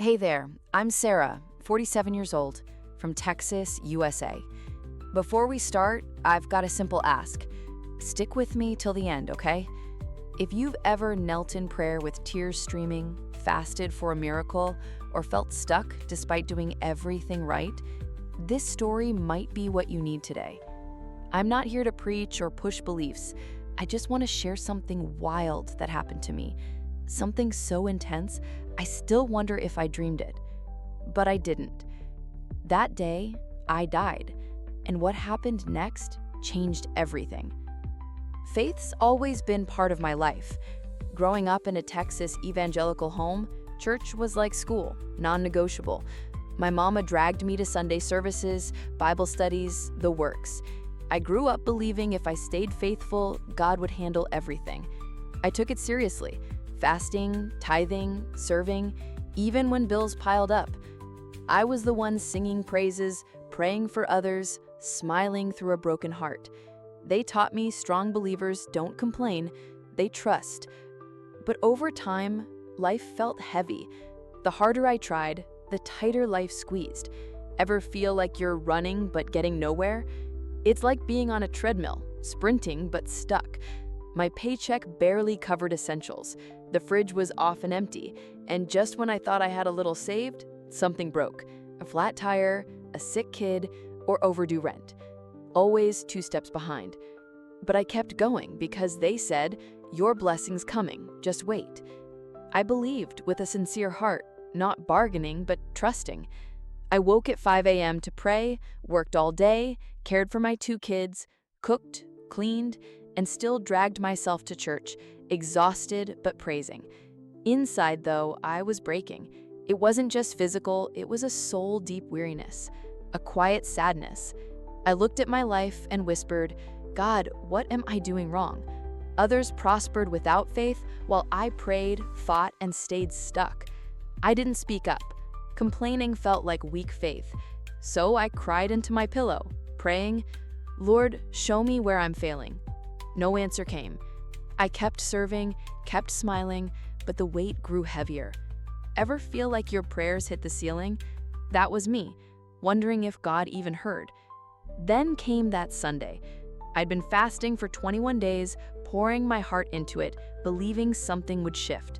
Hey there, I'm Sarah, 47 years old, from Texas, USA. Before we start, I've got a simple ask. Stick with me till the end, okay? If you've ever knelt in prayer with tears streaming, fasted for a miracle, or felt stuck despite doing everything right, this story might be what you need today. I'm not here to preach or push beliefs. I just want to share something wild that happened to me. Something so intense, I still wonder if I dreamed it. But I didn't. That day, I died. And what happened next changed everything. Faith's always been part of my life. Growing up in a Texas evangelical home, church was like school, non-negotiable. My mama dragged me to Sunday services, Bible studies, the works. I grew up believing if I stayed faithful, God would handle everything. I took it seriously, fasting, tithing, serving, even when bills piled up. I was the one singing praises, praying for others, smiling through a broken heart. They taught me strong believers don't complain, they trust. But over time, life felt heavy. The harder I tried, the tighter life squeezed. Ever feel like you're running but getting nowhere? It's like being on a treadmill, sprinting but stuck. My paycheck barely covered essentials. The fridge was often empty, and just when I thought I had a little saved, something broke. A flat tire, a sick kid, or overdue rent. Always 2 steps behind. But I kept going because they said, "Your blessing's coming, just wait." I believed with a sincere heart, not bargaining, but trusting. I woke at 5 a.m. to pray, worked all day, cared for my 2 kids, cooked, cleaned, and still dragged myself to church, exhausted but praising. Inside, though, I was breaking. It wasn't just physical, it was a soul-deep weariness, a quiet sadness. I looked at my life and whispered, "God, what am I doing wrong?" Others prospered without faith, while I prayed, fought, and stayed stuck. I didn't speak up. Complaining felt like weak faith. So I cried into my pillow, praying, "Lord, show me where I'm failing." No answer came. I kept serving, kept smiling, but the weight grew heavier. Ever feel like your prayers hit the ceiling? That was me, wondering if God even heard. Then came that Sunday. I'd been fasting for 21 days, pouring my heart into it, believing something would shift.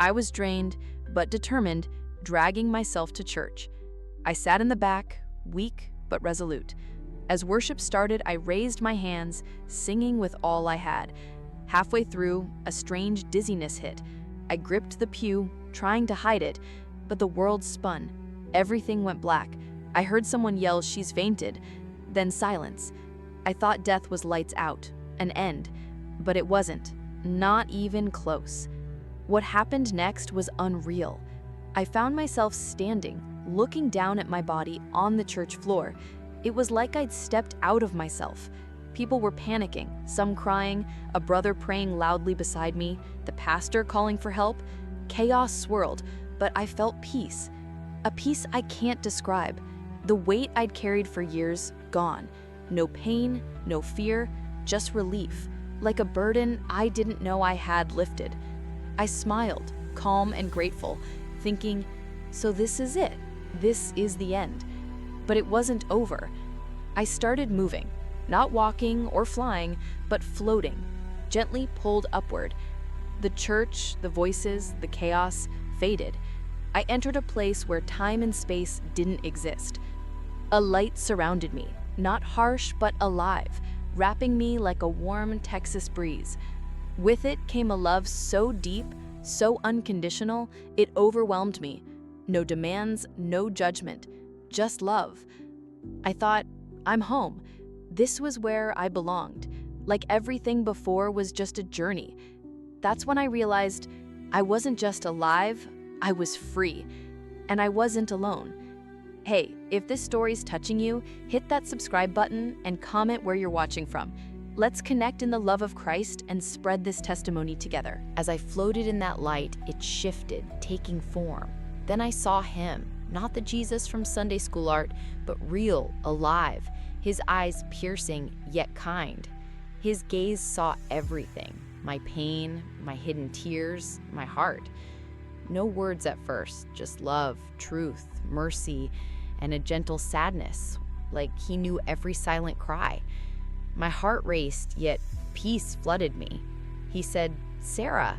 I was drained, but determined, dragging myself to church. I sat in the back, weak but resolute. As worship started, I raised my hands, singing with all I had. Halfway through, a strange dizziness hit. I gripped the pew, trying to hide it, but the world spun. Everything went black. I heard someone yell, "She's fainted." Then silence. I thought death was lights out, an end, but it wasn't, not even close. What happened next was unreal. I found myself standing, looking down at my body on the church floor. It was like I'd stepped out of myself. People were panicking, some crying, a brother praying loudly beside me, the pastor calling for help. Chaos swirled, but I felt peace. A peace I can't describe. The weight I'd carried for years, gone. No pain, no fear, just relief, like a burden I didn't know I had lifted. I smiled, calm and grateful, thinking, so this is it. This is the end. But it wasn't over. I started moving, not walking or flying, but floating, gently pulled upward. The church, the voices, the chaos faded. I entered a place where time and space didn't exist. A light surrounded me, not harsh but alive, wrapping me like a warm Texas breeze. With it came a love so deep, so unconditional, it overwhelmed me. No demands, no judgment, just love. I thought, I'm home. This was where I belonged. Like everything before was just a journey. That's when I realized I wasn't just alive, I was free. And I wasn't alone. Hey, if this story's touching you, hit that subscribe button and comment where you're watching from. Let's connect in the love of Christ and spread this testimony together. As I floated in that light, it shifted, taking form. Then I saw him, not the Jesus from Sunday school art, but real, alive, his eyes piercing yet kind. His gaze saw everything, my pain, my hidden tears, my heart. No words at first, just love, truth, mercy, and a gentle sadness, like he knew every silent cry. My heart raced, yet peace flooded me. He said, "Sarah,"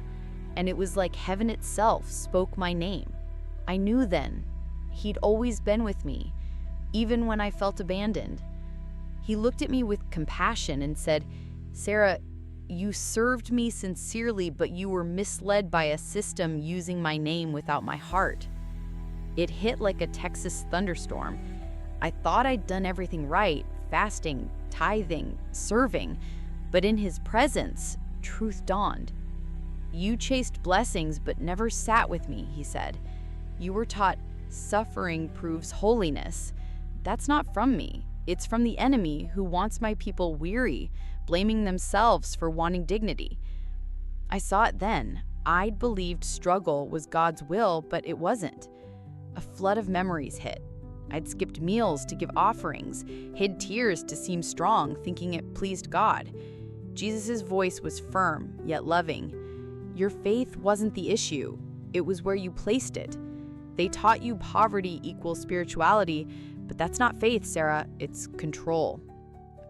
and it was like heaven itself spoke my name. I knew then. He'd always been with me, even when I felt abandoned. He looked at me with compassion and said, "Sarah, you served me sincerely, but you were misled by a system using my name without my heart." It hit like a Texas thunderstorm. I thought I'd done everything right, fasting, tithing, serving, but in his presence, truth dawned. "You chased blessings but never sat with me," he said. "You were taught suffering proves holiness. That's not from me. It's from the enemy who wants my people weary, blaming themselves for wanting dignity." I saw it then. I'd believed struggle was God's will, but it wasn't. A flood of memories hit. I'd skipped meals to give offerings, hid tears to seem strong, thinking it pleased God. Jesus' voice was firm, yet loving. "Your faith wasn't the issue. It was where you placed it. They taught you poverty equals spirituality, but that's not faith, Sarah. It's control."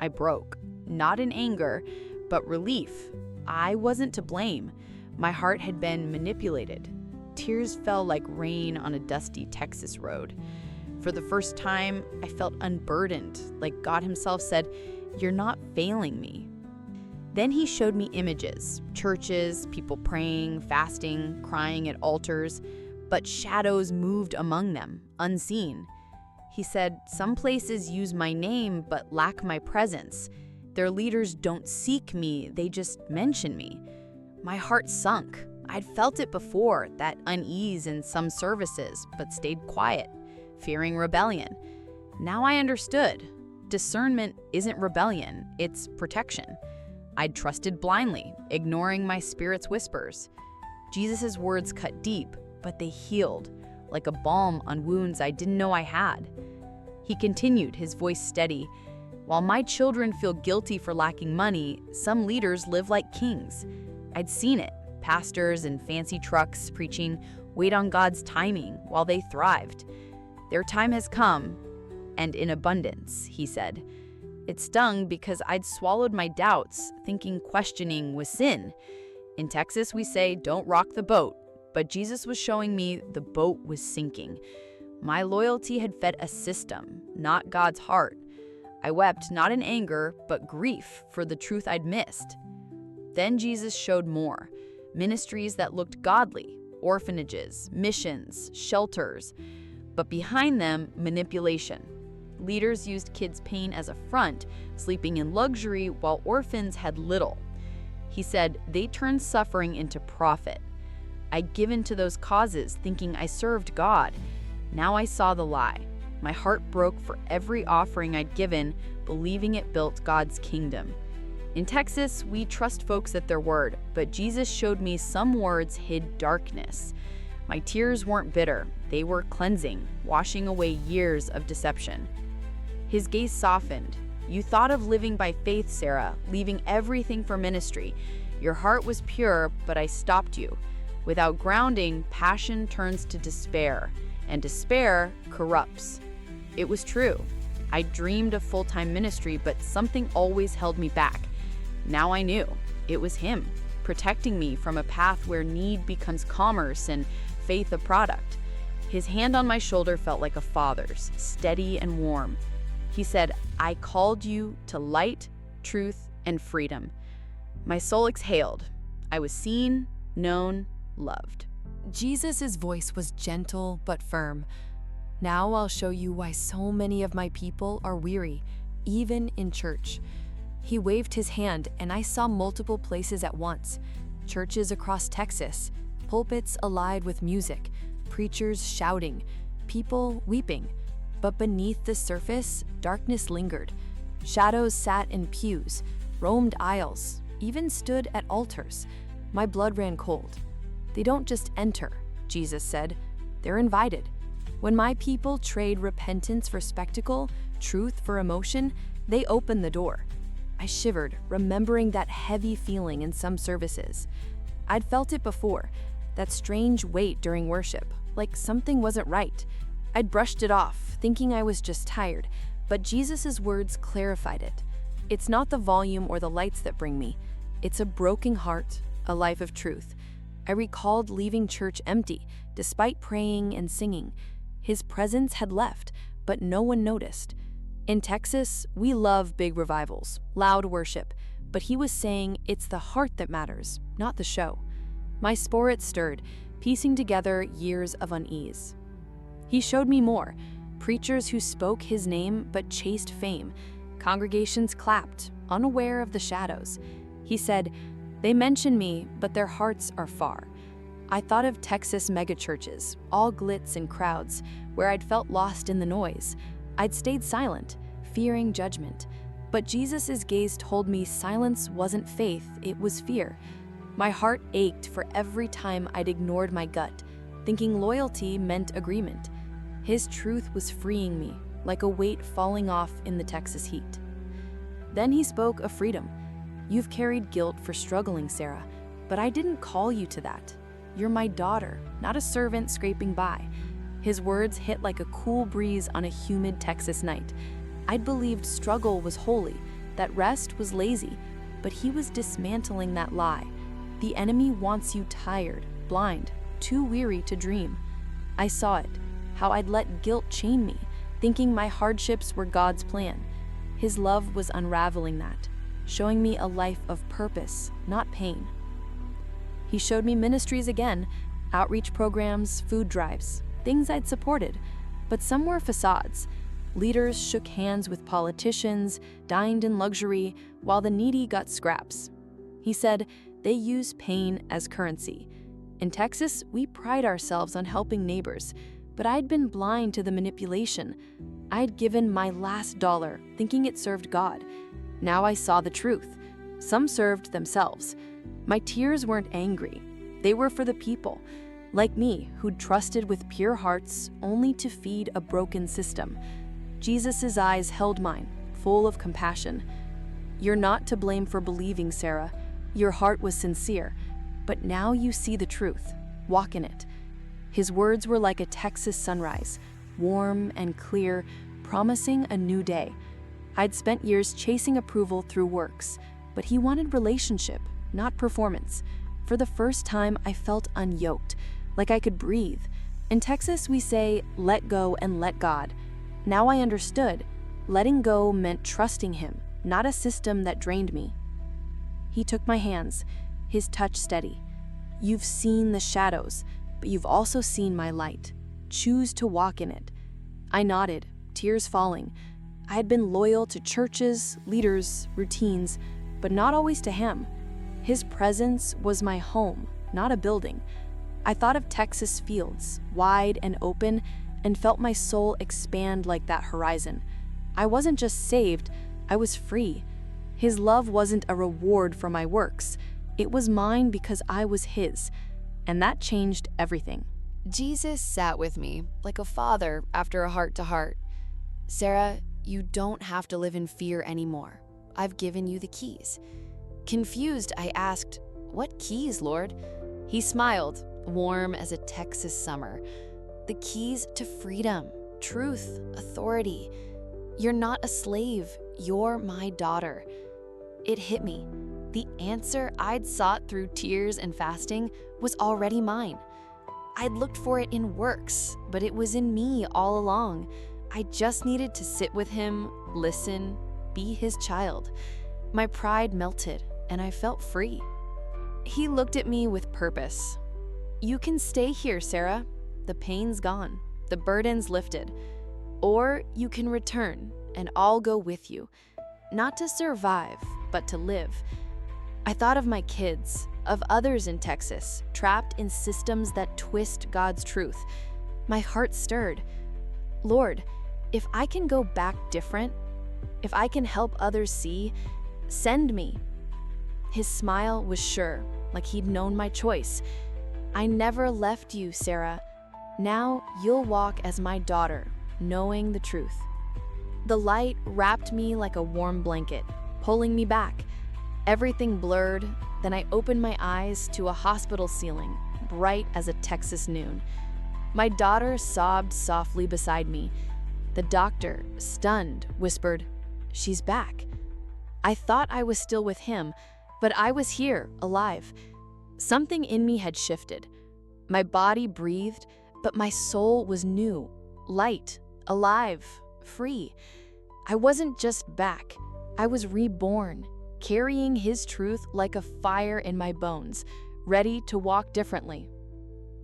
I broke, not in anger, but relief. I wasn't to blame. My heart had been manipulated. Tears fell like rain on a dusty Texas road. For the first time, I felt unburdened, like God himself said, "You're not failing me." Then he showed me images, churches, people praying, fasting, crying at altars, but shadows moved among them, unseen. He said, "Some places use my name but lack my presence. Their leaders don't seek me, they just mention me." My heart sunk. I'd felt it before, that unease in some services, but stayed quiet, fearing rebellion. Now I understood. Discernment isn't rebellion, it's protection. I'd trusted blindly, ignoring my spirit's whispers. Jesus' words cut deep, but they healed, like a balm on wounds I didn't know I had. He continued, his voice steady. "While my children feel guilty for lacking money, some leaders live like kings." I'd seen it, pastors in fancy trucks preaching, "Wait on God's timing," while they thrived. "Their time has come, and in abundance," he said. It stung because I'd swallowed my doubts, thinking questioning was sin. In Texas, we say, "Don't rock the boat," but Jesus was showing me the boat was sinking. My loyalty had fed a system, not God's heart. I wept not in anger, but grief for the truth I'd missed. Then Jesus showed more. Ministries that looked godly, orphanages, missions, shelters, but behind them, manipulation. Leaders used kids' pain as a front, sleeping in luxury while orphans had little. He said, "They turned suffering into profit." I'd given to those causes, thinking I served God. Now I saw the lie. My heart broke for every offering I'd given, believing it built God's kingdom. In Texas, we trust folks at their word, but Jesus showed me some words hid darkness. My tears weren't bitter, they were cleansing, washing away years of deception. His gaze softened. "You thought of living by faith, Sarah, leaving everything for ministry. Your heart was pure, but I stopped you. Without grounding, passion turns to despair, and despair corrupts." It was true. I dreamed of full-time ministry, but something always held me back. Now I knew. It was him, protecting me from a path where need becomes commerce and faith a product. His hand on my shoulder felt like a father's, steady and warm. He said, "I called you to light, truth, and freedom." My soul exhaled. I was seen, known, loved. Jesus' voice was gentle but firm. "Now I'll show you why so many of my people are weary, even in church." He waved his hand, and I saw multiple places at once. Churches across Texas, pulpits alive with music, preachers shouting, people weeping. But beneath the surface, darkness lingered. Shadows sat in pews, roamed aisles, even stood at altars. My blood ran cold. "They don't just enter," Jesus said. "They're invited." When my people trade repentance for spectacle, truth for emotion, they open the door. I shivered, remembering that heavy feeling in some services. I'd felt it before, that strange weight during worship, like something wasn't right. I'd brushed it off, thinking I was just tired, but Jesus' words clarified it. It's not the volume or the lights that bring me. It's a broken heart, a life of truth. I recalled leaving church empty, despite praying and singing. His presence had left, but no one noticed. In Texas, we love big revivals, loud worship, but he was saying it's the heart that matters, not the show. My spirit stirred, piecing together years of unease. He showed me more: preachers who spoke his name but chased fame, congregations clapped, unaware of the shadows. He said, "They mention me, but their hearts are far." I thought of Texas megachurches, all glitz and crowds, where I'd felt lost in the noise. I'd stayed silent, fearing judgment. But Jesus' gaze told me silence wasn't faith, it was fear. My heart ached for every time I'd ignored my gut, thinking loyalty meant agreement. His truth was freeing me, like a weight falling off in the Texas heat. Then he spoke of freedom. "You've carried guilt for struggling, Sarah, but I didn't call you to that. You're my daughter, not a servant scraping by." His words hit like a cool breeze on a humid Texas night. I'd believed struggle was holy, that rest was lazy, but he was dismantling that lie. The enemy wants you tired, blind, too weary to dream. I saw it, how I'd let guilt chain me, thinking my hardships were God's plan. His love was unraveling that, showing me a life of purpose, not pain. He showed me ministries again, outreach programs, food drives, things I'd supported, but some were facades. Leaders shook hands with politicians, dined in luxury, while the needy got scraps. He said, they use pain as currency. In Texas, we pride ourselves on helping neighbors, but I'd been blind to the manipulation. I'd given my last dollar, thinking it served God. Now I saw the truth. Some served themselves. My tears weren't angry. They were for the people, like me, who'd trusted with pure hearts only to feed a broken system. Jesus' eyes held mine, full of compassion. "You're not to blame for believing, Sarah. Your heart was sincere, but now you see the truth. Walk in it." His words were like a Texas sunrise, warm and clear, promising a new day. I'd spent years chasing approval through works, but he wanted relationship, not performance. For the first time, I felt unyoked, like I could breathe. In Texas, we say, let go and let God. Now I understood. Letting go meant trusting him, not a system that drained me. He took my hands, his touch steady. "You've seen the shadows, but you've also seen my light. Choose to walk in it." I nodded, tears falling. I had been loyal to churches, leaders, routines, but not always to him. His presence was my home, not a building. I thought of Texas fields, wide and open, and felt my soul expand like that horizon. I wasn't just saved, I was free. His love wasn't a reward for my works. It was mine because I was his, and that changed everything. Jesus sat with me like a father after a heart-to-heart. "Sarah, you don't have to live in fear anymore. I've given you the keys." Confused, I asked, "What keys, Lord?" He smiled, warm as a Texas summer. "The keys to freedom, truth, authority. You're not a slave, you're my daughter." It hit me. The answer I'd sought through tears and fasting was already mine. I'd looked for it in works, but it was in me all along. I just needed to sit with him, listen, be his child. My pride melted, and I felt free. He looked at me with purpose. "You can stay here, Sarah. The pain's gone, the burden's lifted. Or you can return, and I'll go with you. Not to survive, but to live." I thought of my kids, of others in Texas, trapped in systems that twist God's truth. My heart stirred. "Lord, if I can go back different, if I can help others see, send me." His smile was sure, like he'd known my choice. "I never left you, Sarah. Now you'll walk as my daughter, knowing the truth." The light wrapped me like a warm blanket, pulling me back. Everything blurred, then I opened my eyes to a hospital ceiling, bright as a Texas noon. My daughter sobbed softly beside me. The doctor, stunned, whispered, "She's back." I thought I was still with him, but I was here, alive. Something in me had shifted. My body breathed, but my soul was new, light, alive, free. I wasn't just back. I was reborn, carrying his truth like a fire in my bones, ready to walk differently.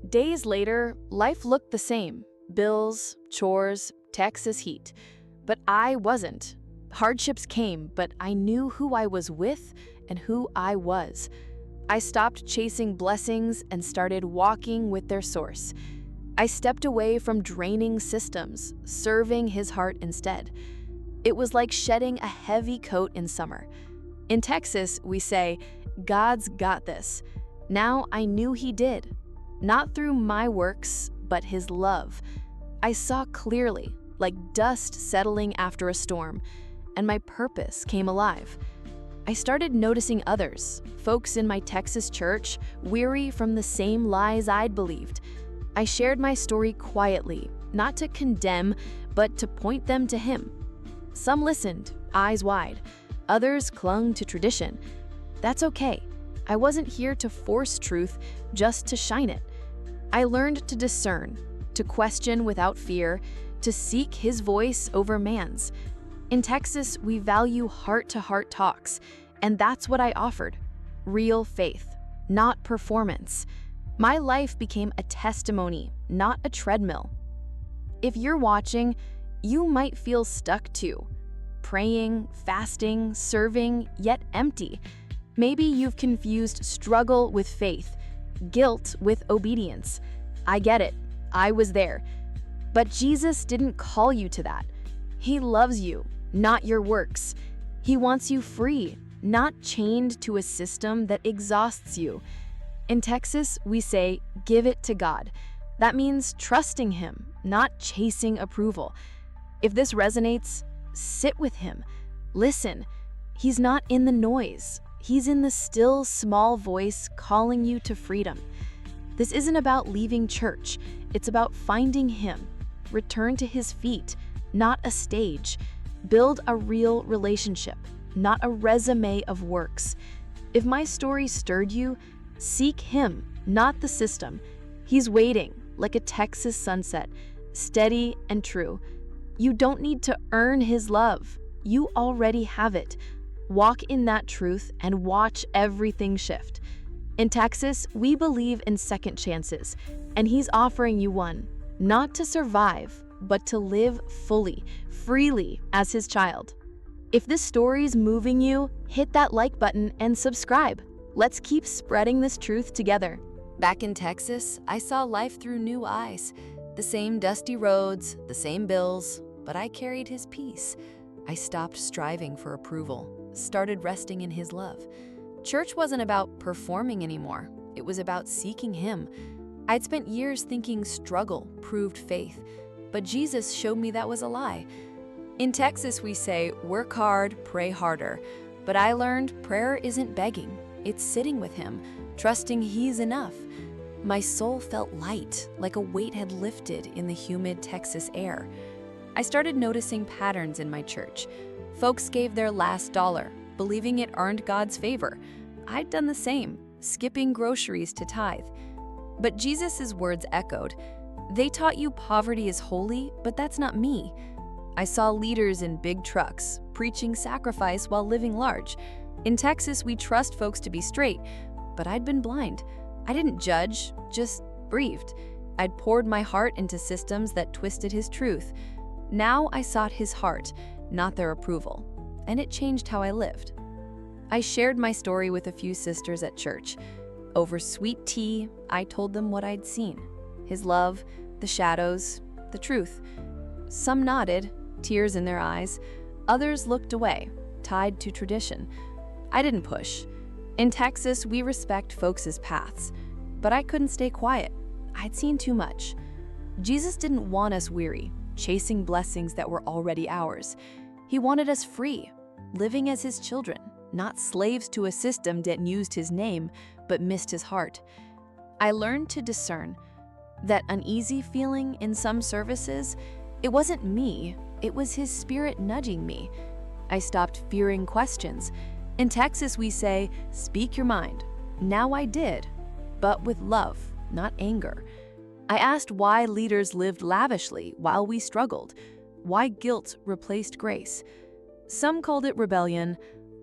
Days later, life looked the same. Bills, chores, Texas heat. But I wasn't. Hardships came, but I knew who I was with and who I was. I stopped chasing blessings and started walking with their source. I stepped away from draining systems, serving his heart instead. It was like shedding a heavy coat in summer. In Texas, we say, "God's got this." Now I knew he did. Not through my works, but his love. I saw clearly, like dust settling after a storm, and my purpose came alive. I started noticing others, folks in my Texas church, weary from the same lies I'd believed. I shared my story quietly, not to condemn, but to point them to him. Some listened, eyes wide. Others clung to tradition. That's okay. I wasn't here to force truth, just to shine it. I learned to discern, to question without fear, to seek his voice over man's. In Texas, we value heart-to-heart talks, and that's what I offered. Real faith, not performance. My life became a testimony, not a treadmill. If you're watching, you might feel stuck too. Praying, fasting, serving, yet empty. Maybe you've confused struggle with faith, guilt with obedience. I get it. I was there. But Jesus didn't call you to that. He loves you, not your works. He wants you free, not chained to a system that exhausts you. In Texas, we say, "Give it to God." That means trusting him, not chasing approval. If this resonates, sit with him. Listen. He's not in the noise. He's in the still, small voice calling you to freedom. This isn't about leaving church. It's about finding him. Return to his feet, not a stage. Build a real relationship, not a resume of works. If my story stirred you, seek him, not the system. He's waiting, like a Texas sunset, steady and true. You don't need to earn his love. You already have it. Walk in that truth and watch everything shift. In Texas, we believe in second chances, and he's offering you one, not to survive, but to live fully, freely as his child. If this story's moving you, hit that like button and subscribe. Let's keep spreading this truth together. Back in Texas, I saw life through new eyes. The same dusty roads, the same bills, but I carried his peace. I stopped striving for approval, started resting in his love. Church wasn't about performing anymore. It was about seeking him. I'd spent years thinking struggle proved faith, but Jesus showed me that was a lie. In Texas, we say, "Work hard, pray harder." But I learned prayer isn't begging. It's sitting with him, trusting he's enough. My soul felt light, like a weight had lifted in the humid Texas air. I started noticing patterns in my church. Folks gave their last dollar, believing it earned God's favor. I'd done the same, skipping groceries to tithe. But Jesus' words echoed, "They taught you poverty is holy, but that's not me." I saw leaders in big trucks, preaching sacrifice while living large. In Texas, we trust folks to be straight, but I'd been blind. I didn't judge, just breathed. I'd poured my heart into systems that twisted his truth. Now I sought his heart, not their approval, and it changed how I lived. I shared my story with a few sisters at church. Over sweet tea, I told them what I'd seen. His love, the shadows, the truth. Some nodded, tears in their eyes. Others looked away, tied to tradition. I didn't push. In Texas, we respect folks' paths, but I couldn't stay quiet. I'd seen too much. Jesus didn't want us weary, chasing blessings that were already ours. He wanted us free, living as his children, not slaves to a system that used his name, but missed his heart. I learned to discern. That uneasy feeling in some services, it wasn't me, it was His Spirit nudging me. I stopped fearing questions. In Texas, we say, "Speak your mind." Now I did, but with love, not anger. I asked why leaders lived lavishly while we struggled, why guilt replaced grace. Some called it rebellion,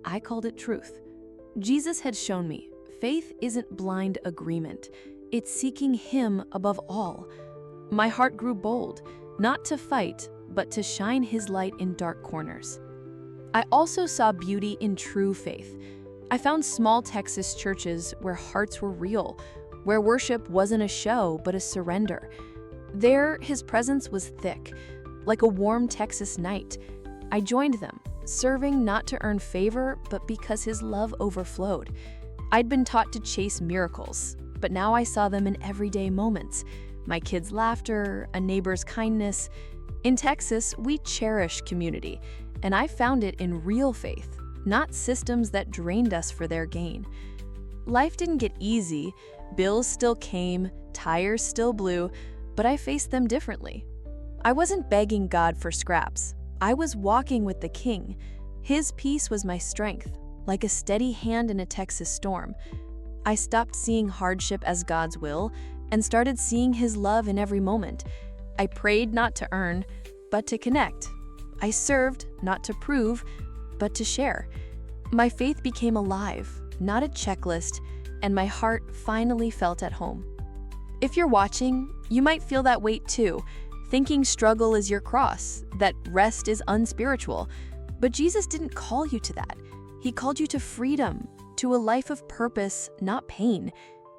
I called it truth. Jesus had shown me, faith isn't blind agreement, it's seeking Him above all. My heart grew bold, not to fight, but to shine His light in dark corners. I also saw beauty in true faith. I found small Texas churches where hearts were real, where worship wasn't a show but a surrender. There, His presence was thick, like a warm Texas night. I joined them, serving not to earn favor, but because His love overflowed. I'd been taught to chase miracles, but now I saw them in everyday moments. My kids' laughter, a neighbor's kindness. In Texas, we cherish community, and I found it in real faith, not systems that drained us for their gain. Life didn't get easy, bills still came, tires still blew, but I faced them differently. I wasn't begging God for scraps. I was walking with the King. His peace was my strength, like a steady hand in a Texas storm. I stopped seeing hardship as God's will and started seeing His love in every moment. I prayed not to earn, but to connect. I served not to prove, but to share. My faith became alive, not a checklist, and my heart finally felt at home. If you're watching, you might feel that weight too, thinking struggle is your cross, that rest is unspiritual. But Jesus didn't call you to that. He called you to freedom, to a life of purpose, not pain.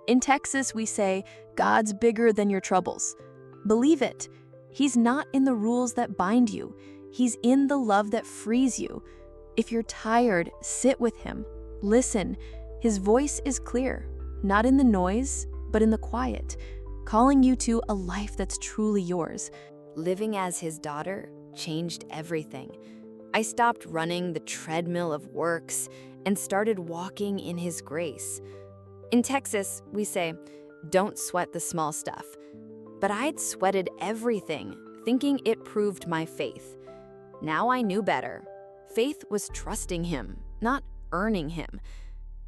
In Texas, we say, God's bigger than your troubles. Believe it. He's not in the rules that bind you. He's in the love that frees you. If you're tired, sit with Him. Listen. His voice is clear, not in the noise, but in the quiet, calling you to a life that's truly yours. Living as His daughter changed everything. I stopped running the treadmill of works and started walking in His grace. In Texas, we say, don't sweat the small stuff. But I'd sweated everything, thinking it proved my faith. Now I knew better. Faith was trusting Him, not earning Him.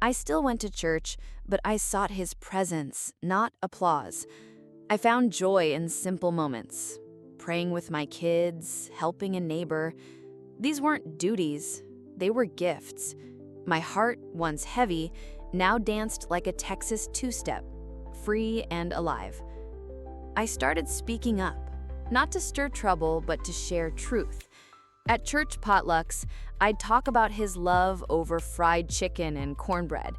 I still went to church, but I sought His presence, not applause. I found joy in simple moments, praying with my kids, helping a neighbor. These weren't duties, they were gifts. My heart, once heavy, now danced like a Texas two-step, free and alive. I started speaking up, not to stir trouble, but to share truth. At church potlucks, I'd talk about His love over fried chicken and cornbread.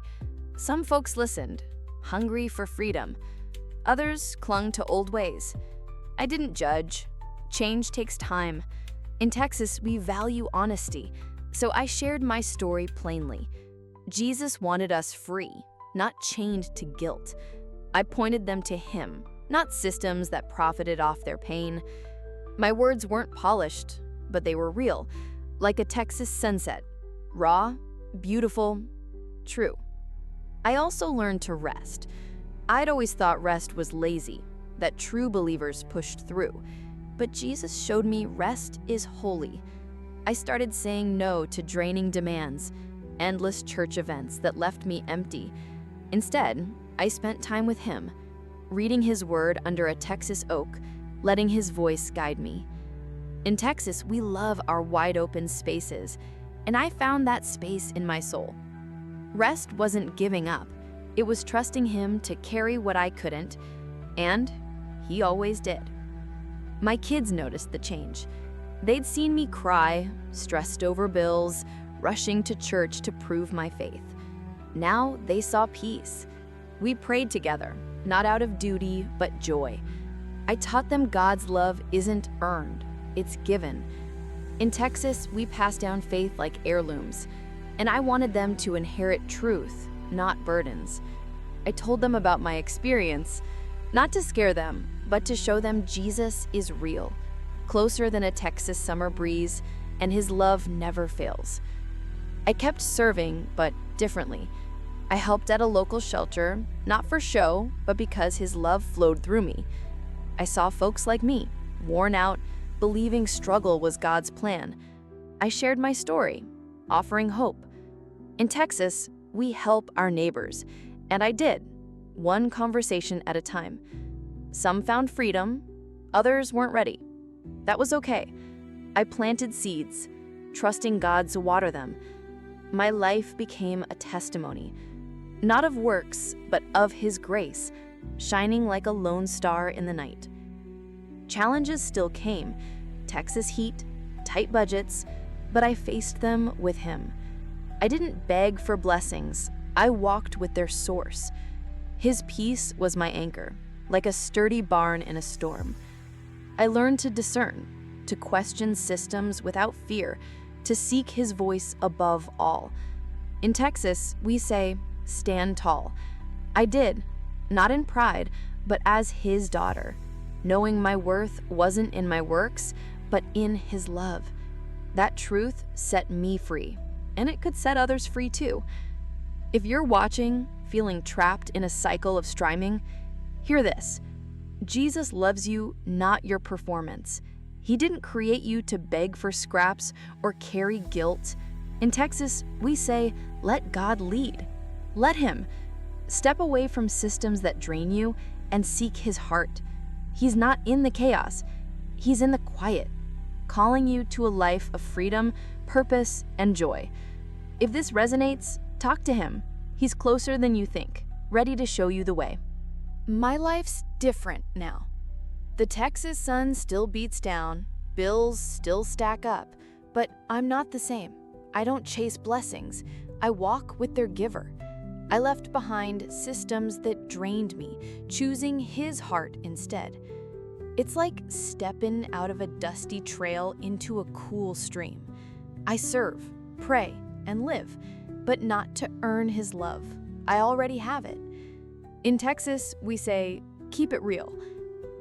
Some folks listened, hungry for freedom. Others clung to old ways. I didn't judge. Change takes time. In Texas, we value honesty, so I shared my story plainly. Jesus wanted us free, not chained to guilt. I pointed them to Him, not systems that profited off their pain. My words weren't polished, but they were real, like a Texas sunset, raw, beautiful, true. I also learned to rest. I'd always thought rest was lazy, that true believers pushed through. But Jesus showed me rest is holy. I started saying no to draining demands, endless church events that left me empty. Instead, I spent time with Him, reading His word under a Texas oak, letting His voice guide me. In Texas, we love our wide-open spaces, and I found that space in my soul. Rest wasn't giving up. It was trusting Him to carry what I couldn't, and He always did. My kids noticed the change. They'd seen me cry, stressed over bills, rushing to church to prove my faith. Now they saw peace. We prayed together, not out of duty, but joy. I taught them God's love isn't earned, it's given. In Texas, we pass down faith like heirlooms, and I wanted them to inherit truth, not burdens. I told them about my experience, not to scare them, but to show them Jesus is real, closer than a Texas summer breeze, and His love never fails. I kept serving, but differently. I helped at a local shelter, not for show, but because his love flowed through me. I saw folks like me, worn out, believing struggle was God's plan. I shared my story, offering hope. In Texas, we help our neighbors, and I did, one conversation at a time. Some found freedom, others weren't ready. That was okay. I planted seeds, trusting God to water them. My life became a testimony, not of works, but of His grace, shining like a lone star in the night. Challenges still came, Texas heat, tight budgets, but I faced them with Him. I didn't beg for blessings, I walked with their source. His peace was my anchor, like a sturdy barn in a storm. I learned to discern, to question systems without fear, to seek His voice above all. In Texas, we say, stand tall. I did, not in pride, but as His daughter, knowing my worth wasn't in my works, but in His love. That truth set me free, and it could set others free too. If you're watching, feeling trapped in a cycle of striving, hear this. Jesus loves you, not your performance. He didn't create you to beg for scraps or carry guilt. In Texas, we say, let God lead. Let Him. Step away from systems that drain you and seek His heart. He's not in the chaos. He's in the quiet, calling you to a life of freedom, purpose, and joy. If this resonates, talk to Him. He's closer than you think, ready to show you the way. My life's different now. The Texas sun still beats down, bills still stack up, but I'm not the same. I don't chase blessings. I walk with their giver. I left behind systems that drained me, choosing His heart instead. It's like stepping out of a dusty trail into a cool stream. I serve, pray, and live, but not to earn His love. I already have it. In Texas, we say, keep it real.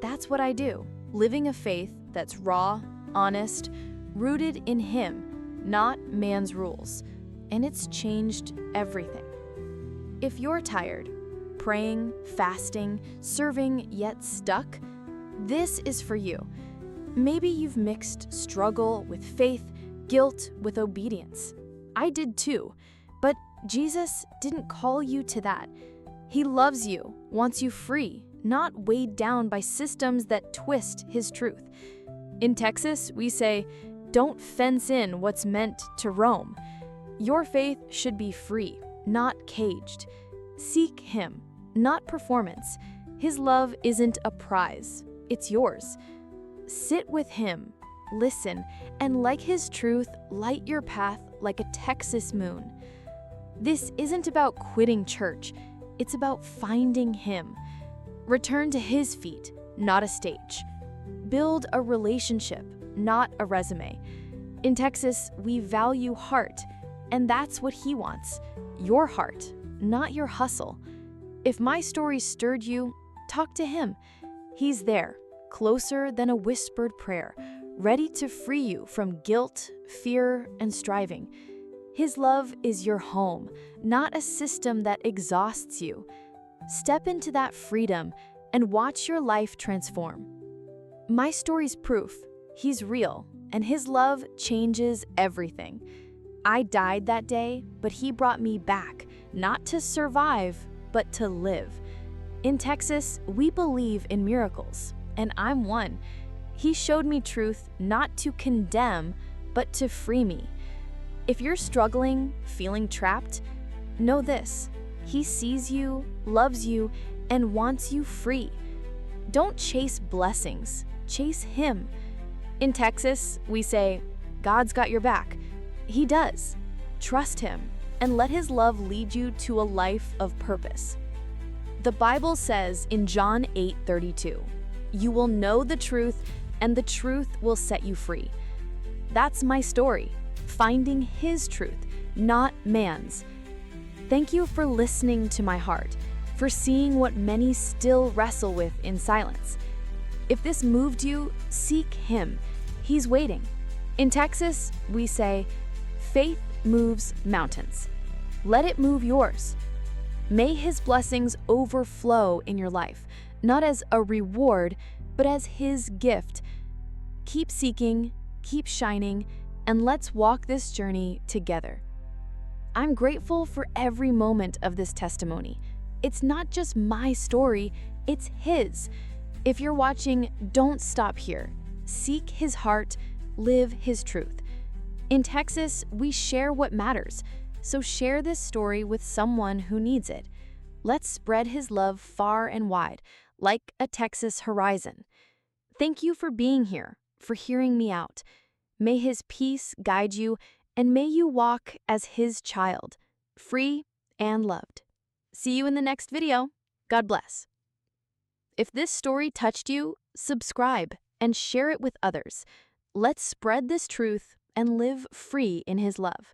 That's what I do, living a faith that's raw, honest, rooted in Him, not man's rules. And it's changed everything. If you're tired, praying, fasting, serving, yet stuck, this is for you. Maybe you've mixed struggle with faith, guilt with obedience. I did too, but Jesus didn't call you to that. He loves you, wants you free, not weighed down by systems that twist His truth. In Texas, we say, don't fence in what's meant to roam. Your faith should be free, not caged. Seek Him, not performance. His love isn't a prize, it's yours. Sit with Him, listen, and like His truth, light your path like a Texas moon. This isn't about quitting church, it's about finding Him. Return to His feet, not a stage. Build a relationship, not a resume. In Texas, we value heart, and that's what He wants. Your heart, not your hustle. If my story stirred you, talk to Him. He's there, closer than a whispered prayer, ready to free you from guilt, fear, and striving. His love is your home, not a system that exhausts you. Step into that freedom and watch your life transform. My story's proof. He's real, and His love changes everything. I died that day, but He brought me back, not to survive, but to live. In Texas, we believe in miracles, and I'm one. He showed me truth not to condemn, but to free me. If you're struggling, feeling trapped, know this: He sees you, loves you, and wants you free. Don't chase blessings, chase Him. In Texas, we say, God's got your back. He does. Trust Him, and let His love lead you to a life of purpose. The Bible says in John 8:32, you will know the truth, and the truth will set you free. That's my story, finding His truth, not man's. Thank you for listening to my heart, for seeing what many still wrestle with in silence. If this moved you, seek Him. He's waiting. In Texas, we say, faith moves mountains. Let it move yours. May His blessings overflow in your life, not as a reward, but as His gift. Keep seeking, keep shining, and let's walk this journey together. I'm grateful for every moment of this testimony. It's not just my story, it's His. If you're watching, don't stop here. Seek His heart, live His truth. In Texas, we share what matters, so share this story with someone who needs it. Let's spread His love far and wide, like a Texas horizon. Thank you for being here, for hearing me out. May His peace guide you, and may you walk as His child, free and loved. See you in the next video. God bless. If this story touched you, subscribe and share it with others. Let's spread this truth and live free in His love.